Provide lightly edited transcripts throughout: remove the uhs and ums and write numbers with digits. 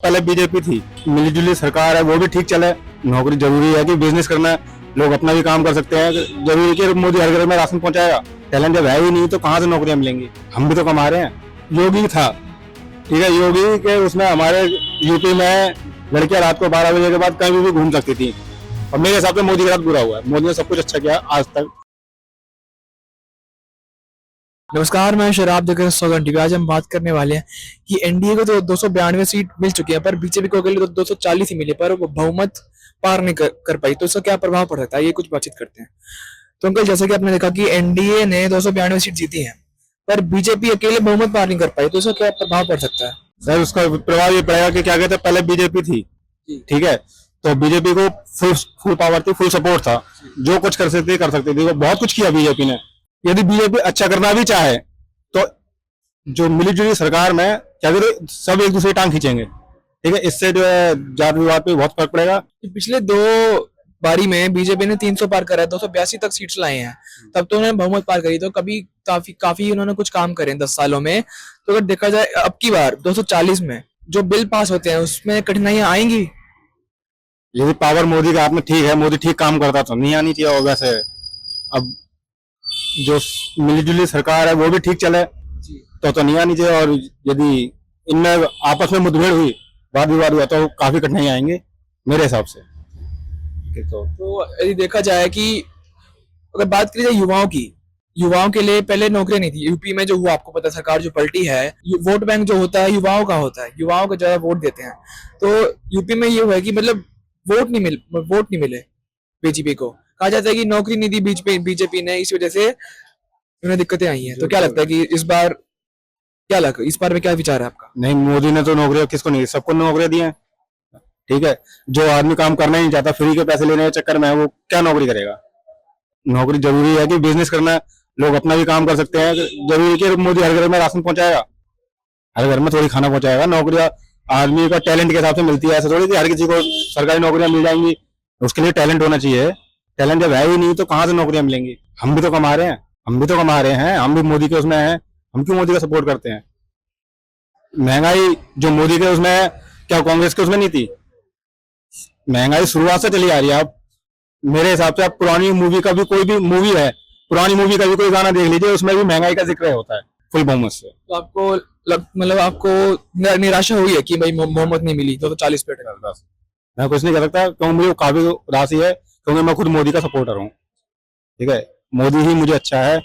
पहले बीजेपी थी, मिलीजुली सरकार है, वो भी ठीक चले। नौकरी जरूरी है कि बिजनेस करना है, लोग अपना भी काम कर सकते हैं। जरूरी कि मोदी हर घर में राशन पहुंचाएगा। टैलेंट जब है ही नहीं तो कहाँ से नौकरियां मिलेंगी? हम भी तो कमा रहे हैं। योगी था, ठीक है, योगी के उसमें हमारे यूपी में लड़कियां रात को 12 बजे के बाद कहीं भी घूम सकती थी। और मेरे हिसाब से मोदी के साथ बुरा हुआ है। मोदी ने सब कुछ अच्छा किया आज तक। नमस्कार, मैं शराब देकर 100 घंटे आज हम बात करने वाले हैं कि एनडीए को तो 292 सीट मिल चुकी है, पर बीजेपी को अकेले तो 240 ही मिले, पर वो बहुमत पार नहीं कर पाई। तो इसका क्या प्रभाव पड़ सकता है, ये कुछ बातचीत करते हैं। तो अंकल, जैसे कि आपने देखा कि एनडीए ने 292 सीट जीती है, पर बीजेपी अकेले बहुमत पार नहीं कर पाई, तो इसका क्या प्रभाव पड़ सकता है? सर, उसका प्रभाव ये पड़ेगा कि क्या कहते हैं, पहले बीजेपी थी, ठीक है, तो बीजेपी को फुल पावर थी, फुल सपोर्ट था, जो कुछ कर सकती थी, वो बहुत कुछ किया बीजेपी ने। यदि बीजेपी अच्छा करना भी चाहे तो जो मिलीजुली सरकार में क्या कहते सब एक दूसरे टांग खींचेंगे, ठीक है, इससे जो है जात विवाद पे बहुत फर्क पड़ेगा। पिछले दो बारी में बीजेपी ने 300 पार करा है, 282 तक सीट्स लाए हैं, तब तो उन्होंने बहुमत पार करी। तो कभी काफी उन्होंने कुछ काम करे 10 सालों में। तो अगर देखा जाए अब की बार 240 में जो बिल पास होते हैं उसमें कठिनाइयां आएंगी। यदि पावर मोदी का हाथ में, ठीक है, मोदी ठीक काम करता तो नहीं आनी चाहिए। और वैसे अब जो मिलीजुली सरकार है वो भी ठीक चले तो नहीं आनी चाहिए। और यदि इनमें आपस में मुठभेड़ हुई, वाद विवाद हुआ, तो काफी कठिनाई आएंगे मेरे हिसाब से। तो यदि देखा जाए कि अगर बात करी जाए युवाओं की, युवाओं के लिए पहले नौकरी नहीं थी। यूपी में जो हुआ आपको पता है, सरकार जो पलटी है, वोट बैंक जो होता है युवाओं का होता है, युवाओं को ज्यादा वोट देते हैं। तो यूपी में ये हुआ है कि मतलब वोट नहीं मिले बीजेपी को। कहा जाता है कि नौकरी नहीं दी बीजेपी ने, इस वजह से उन्हें दिक्कतें आई हैं। तो क्या लगता है कि इस बार इस बार में क्या विचार है आपका? नहीं, मोदी ने तो नौकरियां किसको नहीं दी, सबको नौकरियां दी हैं, ठीक है। जो आदमी काम करना ही नहीं चाहता, फ्री के पैसे लेने के चक्कर में, वो क्या नौकरी करेगा? नौकरी जरूरी है कि बिजनेस करना है, लोग अपना भी काम कर सकते हैं। जरूरी कि मोदी हर घर में राशन पहुंचाएगा, हर घर में थोड़ी खाना पहुंचाएगा। नौकरियां आदमी का टैलेंट के हिसाब से मिलती है। ऐसा थोड़ी कि हर किसी को सरकारी नौकरियां मिल जाएंगी। उसके लिए टैलेंट होना चाहिए। टैलेंट जब है ही नहीं तो कहाँ से नौकरियां मिलेंगी? हम भी तो कमा रहे हैं, हम भी मोदी के उसमें हैं। हम क्यों मोदी का सपोर्ट करते हैं? महंगाई जो मोदी के उसमें है, क्या कांग्रेस के उसमें नहीं थी? महंगाई शुरुआत से चली आ रही है। आप मेरे हिसाब से आप पुरानी मूवी का भी, कोई भी मूवी है, पुरानी मूवी का भी कोई गाना देख लीजिए, उसमें भी महंगाई का जिक्र होता है फुल बहुमत से। तो आपको मतलब आपको निराशा हुई है कि भाई बहुमत नहीं मिली 240 पे? मैं कुछ नहीं कर सकता क्योंकि मुझे काफी राशि है, क्योंकि मैं खुद मोदी का सपोर्टर हूँ, ठीक है। मोदी ही मुझे अच्छा है,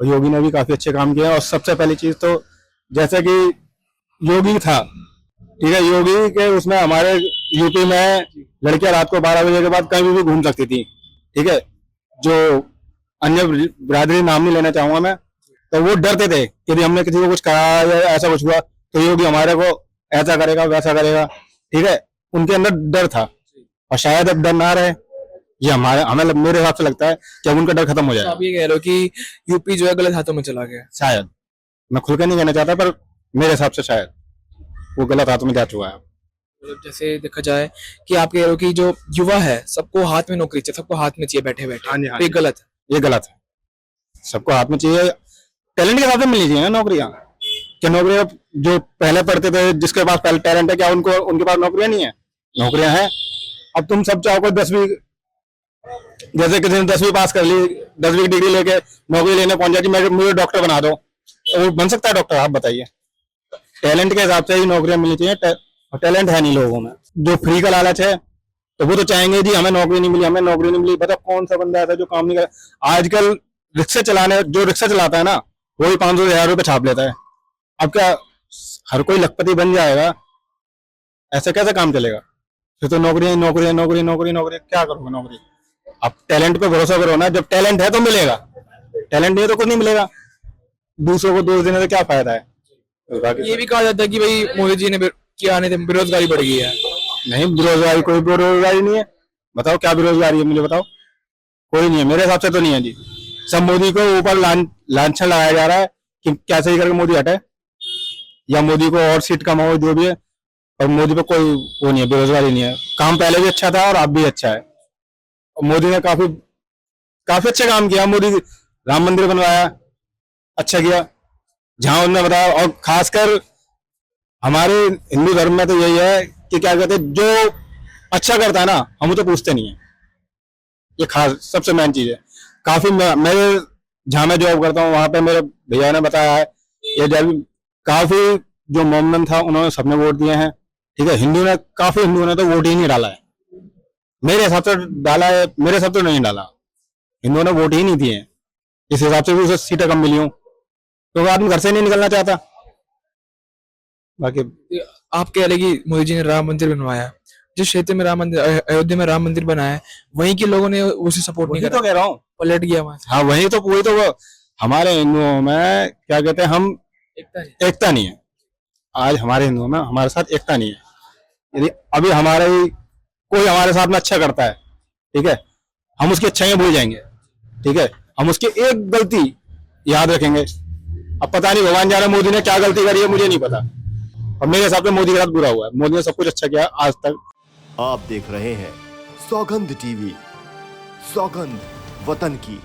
और योगी ने भी काफी अच्छे काम किए। और सबसे पहली चीज तो जैसे कि योगी था, ठीक है, योगी के उसमें हमारे यूपी में लड़कियां रात को 12 बजे के बाद कहीं भी घूम सकती थी, ठीक है। जो अन्य बिरादरी नाम नहीं लेना चाहूंगा मैं, तो वो डरते थे कि यदि हमने किसी को कुछ कहा या ऐसा कुछ हुआ तो योगी हमारे को ऐसा करेगा वैसा करेगा, ठीक है। उनके अंदर डर था, और शायद अब डर ना रहे। ये हमें मेरे हिसाब से लगता है कि अब उनका डर खत्म हो जाएगा। आप ये कह रहे हो कि यूपी जो है गलत हाथों में चला गया? शायद, मैं खुल के नहीं कहना चाहता, पर मेरे हिसाब से शायद वो गलत हाथों में जा चुका है। जैसे देखा जाए कि आप कह रहे हो कि जो युवा है सबको हाथ में नौकरी चाहिए, सबको हाथ में चाहिए बैठे बैठे। हाँ जी, हाँ ये गलत है? ये गलत है। सबको हाथ में चाहिए, टैलेंट के हिसाब से मिलनी चाहिए ना नौकरियां। क्या नौकरियां जो पहले पढ़ते थे, जिसके पास पहले टैलेंट है, क्या उनको उनके पास नौकरियां नहीं है? नौकरियां हैं। अब तुम सब चाहो 10वीं, जैसे किसी ने 10वीं पास कर ली, 10वीं की डिग्री लेके नौकरी लेने पहुंच जाती, मुझे डॉक्टर बना दो, तो वो बन सकता है डॉक्टर? आप बताइए। टैलेंट के हिसाब से ही नौकरियां मिलनी चाहिए। टैलेंट है नहीं लोगों में, जो फ्री का लालच है, तो वो तो चाहेंगे जी हमें नौकरी नहीं मिली, हमें नौकरी नहीं मिली। बताओ कौन सा बंदा ऐसा जो काम नहीं करे? आजकल जो रिक्शा चलाता है ना, वो भी 500-1000 रुपये छाप लेता है। अब क्या हर कोई लखपति बन जाएगा? ऐसा कैसे काम चलेगा? फिर तो नौकरी नौकरी नौकरी नौकरी नौकरी, क्या करोगे नौकरी? अब टैलेंट पे भरोसा करो ना। जब टैलेंट है तो मिलेगा, टैलेंट नहीं है तो कुछ नहीं मिलेगा। दूसरों को दोष देने से क्या फायदा है? ये भी कहा जाता है कि भाई मोदी जी ने क्या आने से बेरोजगारी बढ़ गई है। नहीं, बेरोजगारी, कोई बेरोजगारी नहीं है। बताओ क्या बेरोजगारी है, मुझे बताओ। कोई नहीं है, मेरे हिसाब से तो नहीं है जी। सब मोदी को ऊपर लांछन लगाया जा रहा है कि कैसे ही करके मोदी हटे, या मोदी को और सीट कम हो, जो भी है। और मोदी पे कोई वो नहीं है, बेरोजगारी नहीं है। काम पहले भी अच्छा था और अब भी अच्छा है। और मोदी ने काफी काफी अच्छा काम किया। मोदी राम मंदिर बनवाया, अच्छा किया जहां उन्होंने बताया। और खासकर हमारे हिंदू धर्म में तो यही है कि क्या कहते हैं, जो अच्छा करता है ना हम तो पूछते नहीं है। ये खास सबसे मेन चीज है। काफी मेरे जहाँ मैं जॉब करता हूँ वहां पे मेरे भैया ने बताया है, ये जब काफी जो मोमडन था उन्होंने सबने वोट दिए हैं, ठीक है। काफी हिंदुओं ने तो वोट ही नहीं डाला है, मेरे हिसाब से डाला है, मेरे हिसाब से नहीं डाला। हिंदुओं ने वोट ही नहीं दिए हैं, इस हिसाब से भी उसे सीटें कम मिली हूँ, तो आदमी घर से नहीं निकलना चाहता। बाकी आप कह रहे कि मोदी जी ने राम मंदिर बनवाया, जिस क्षेत्र में राम मंदिर, अयोध्या में राम मंदिर बनाया है, वहीं के लोगों ने उसे सपोर्ट नहीं वही करा, तो कह रहा हूँ। पलट गया वहां से। हाँ वही तो हमारे हिंदुओं में क्या कहते हैं, हम एकता नहीं है। आज हमारे हिंदुओं में हमारे साथ एकता नहीं है। यदि अभी कोई हमारे साथ में अच्छा करता है, ठीक है, हम उसकी अच्छाइयां भूल जाएंगे, ठीक है, हम उसकी एक गलती याद रखेंगे। अब पता नहीं भगवान जाने मोदी ने क्या गलती करी है, मुझे नहीं पता, और मेरे हिसाब से मोदी के साथ बुरा हुआ है। मोदी ने सब कुछ अच्छा किया आज तक। आप देख रहे हैं सौगंध टीवी, सौगंध वतन की।